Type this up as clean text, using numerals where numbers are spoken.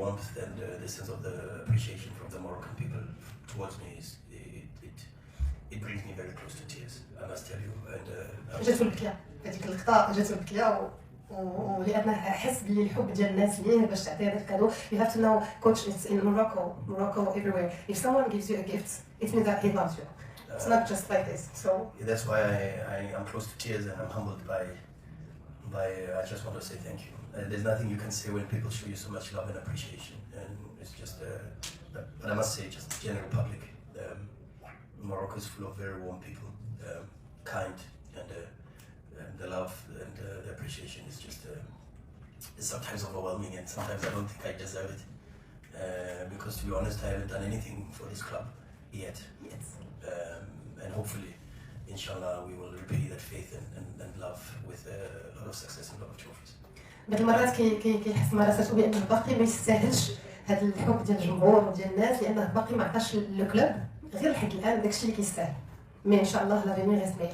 warmth and the sense of the appreciation from the Moroccan people towards me is it brings me very close to tears, I must tell you. And جاتو البكيه هذيك اللقطه، جاتو البكيه ولانه حس بالحب ديال الناس ليه باش تعطي هذا الكادو. You have to know, coach, it's in Morocco everywhere. If someone gives you a gift, it means that he loves you. It's not just like this. So that's why I'm close to tears, and I'm humbled by I just want to say thank you. There's nothing you can say when people show you so much love and appreciation, and it's just but I must say, just the general public, Morocco is full of very warm people, kind, and the love and the appreciation is just is sometimes overwhelming, and sometimes I don't think I deserve it, because to be honest, I haven't done anything for this club yet. yes. And hopefully, inshallah, we will repay that faith and love with a lot of success and a lot of trophies. بعض المرات كيحس مع راساتو بانه باقي ما يستاهلش هذا الحب ديال الجمهور وديال الناس، لانه باقي ما عطاش لو كلوب غير لحد الان داكشي اللي كيستاهل. مي ان شاء الله لافينير غير